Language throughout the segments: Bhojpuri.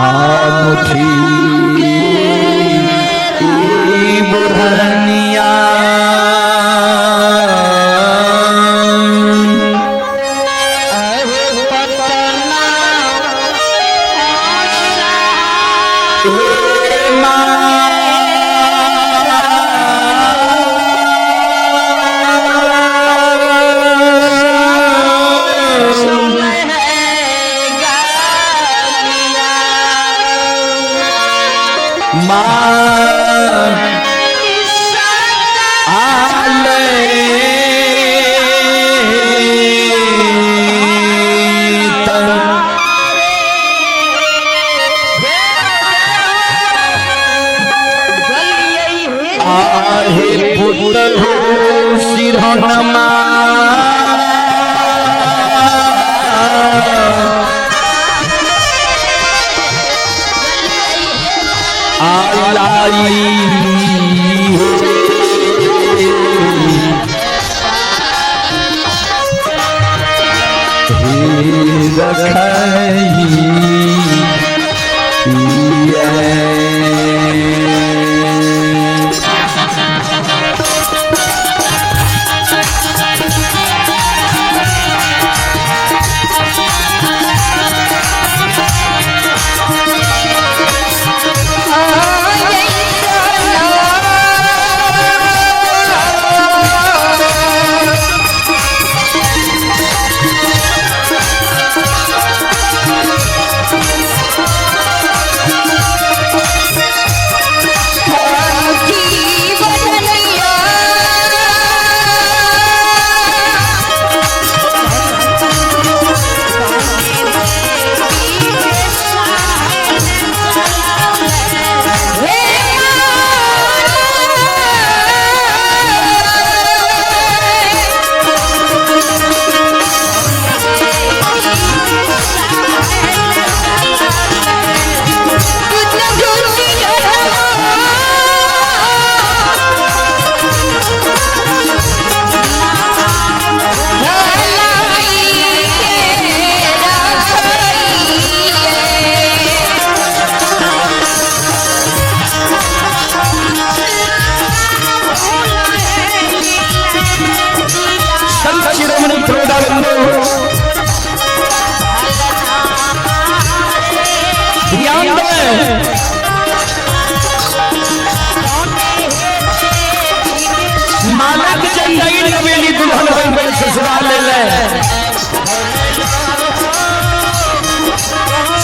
मुठी बुढ़निया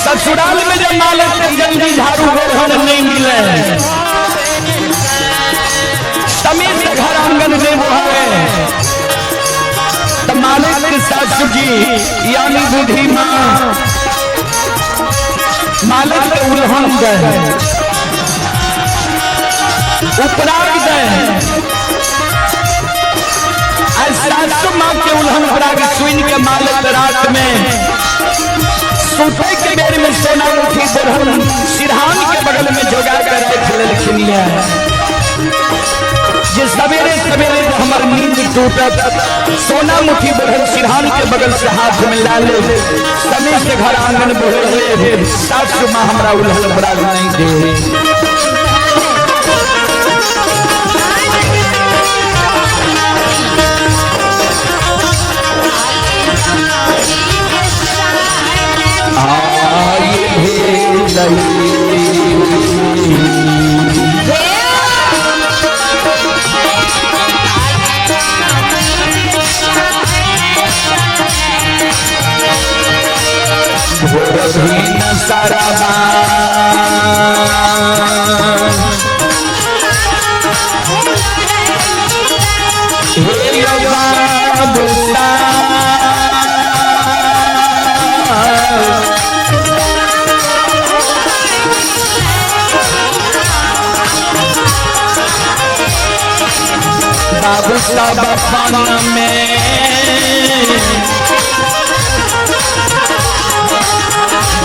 ससुराल में जब मालक जल्दी झाड़ू घर नहीं मिले समीर घर आंगन में बुहावे तो मालिक के सासू जी यानी बूढ़ी माँ मालिक के उल्हन गए उपराग गए सासू माँ के उल्हन उपराग सुन के मालिक रात में सूते के बेर में सोना मुठी बुढ़न सिरहान के बगल में जोगा कर रख लेखिनिया जे सवेरे सवेरे हमार नींद टूटत सोना मुठी बुढ़न सिरहान के बगल से हाथ में ला ले समय से घर आंगन बोले सासू माँ हमरा उल्हन उपराग नहीं दे बाबू साहब पान में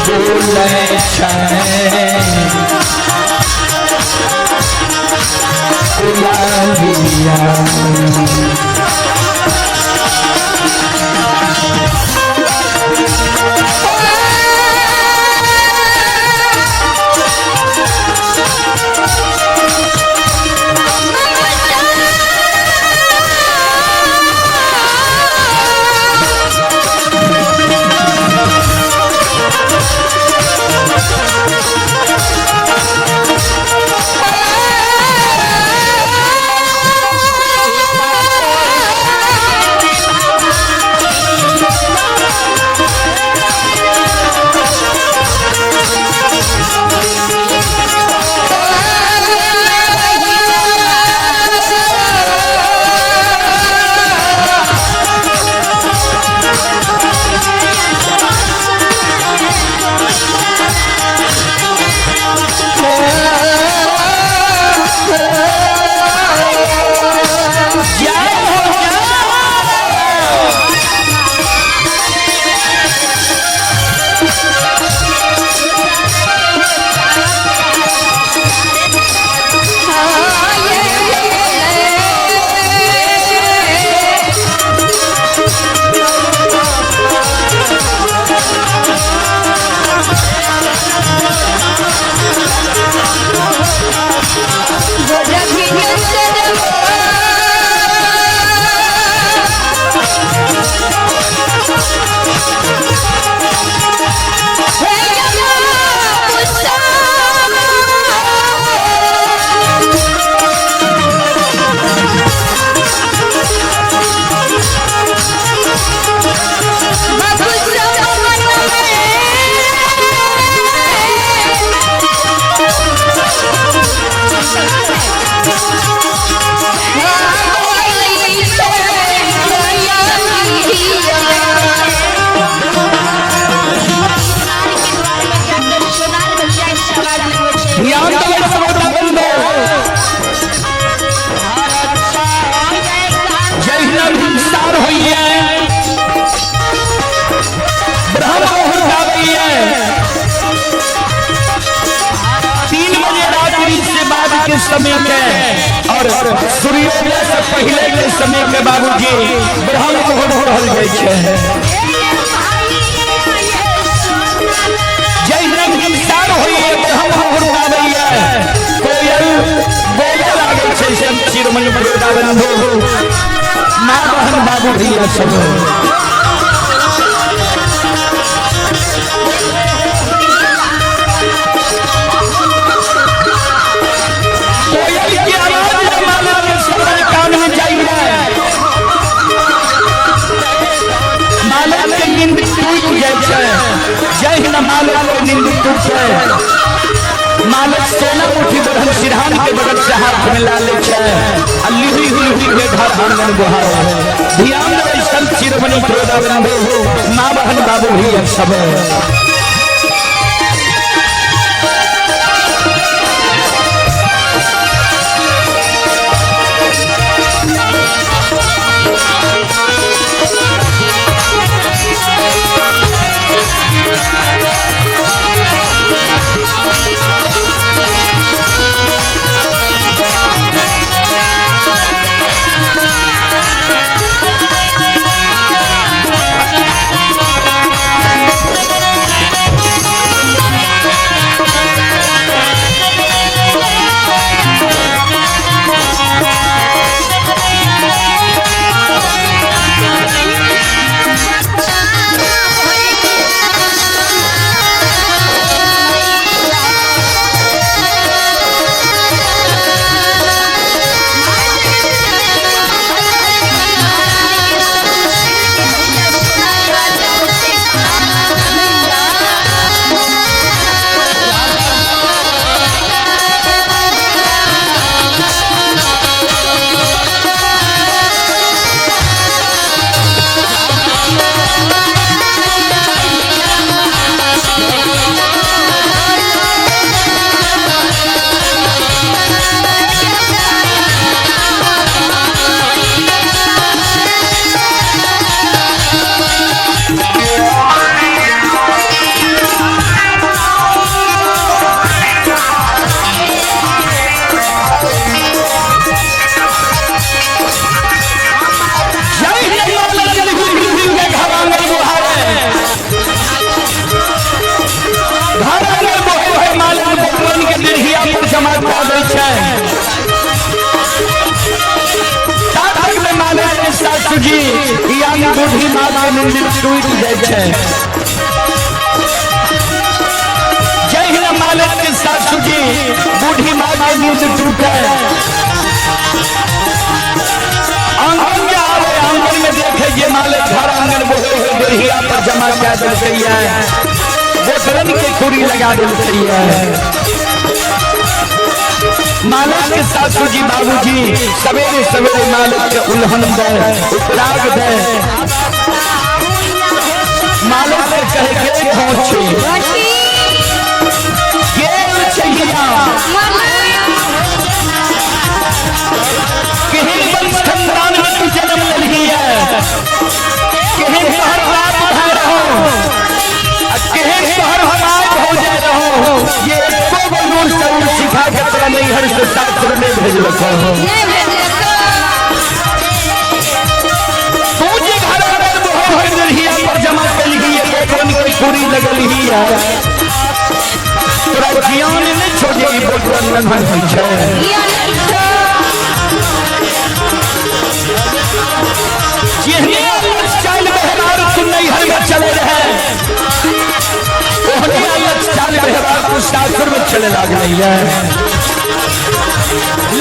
बोले समय के और सूर्योदय से पहले के समय के बाबूजी ब्रह्म मुहूर्त हो रहल छै। जय रंग इंसान होइए ब्रह्म मुहूर्त आबैया कोयल बोले लागल छै सब चिरमन बड़ोदा बंधु माँ बहन बाबू भैया सब जय हिंद मालक नींद टूटे मालक सोना मुठी बहन सिरहान के बगल से हाथ में ला ले छै अल्ली हुई के घर आंगन गुहार ध्यान दे संत चिरमणि प्रोदा बंधु मां बहन बाबू भैया सब बूढ़ी माँ के नींद टूट जाए छै। जय हिंद मालक के सासू जी बूढ़ी माँ के नींद टूटे आंगन में आवे आंगन में देखे ये मालक घर आंगन बोले देहिया पर जमा कर देते है बोतलन के कुरी लगा देते है। मालक के सासू जी बाबूजी सवेरे सवेरे मालक के उल्हन दे उपराग दे मालक के कहे के पहुंचे गेल चाहिया कहीं वंश खानदान में तू जन्म नहीं है कहीं शहर रात उठा रहो कहीं शहर हमारे हो जा रहो ये एको बंदूर सरूर सिखा के तेरा नहीं हर से शास्त्र में भेज रखा हो तू जे घर अगर बहुत हो रही पर जमा कर ली है बोतल की पूरी लगल ही है तोरा ज्ञान नहीं छोड़े बोतल नंबर होई छै ये स्टाइल व्यवहार तुम नहीं हर में चले रहे स्टाइल व्यवहार तो शास्त्र में चले लग रही है।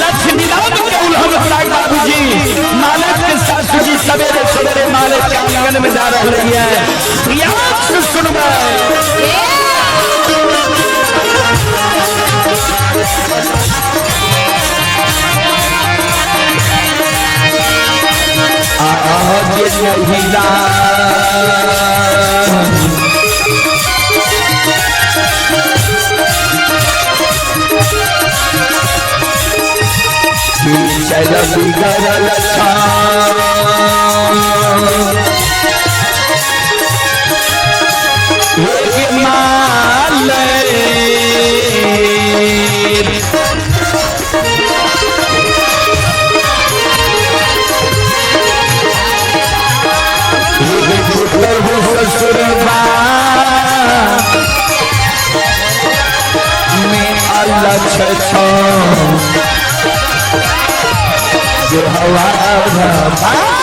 लक्ष्मी बाबूजी मालक के सासू जी सवेरे सवेरे मालक के आंगन में जा रही है सुनबे जो हवा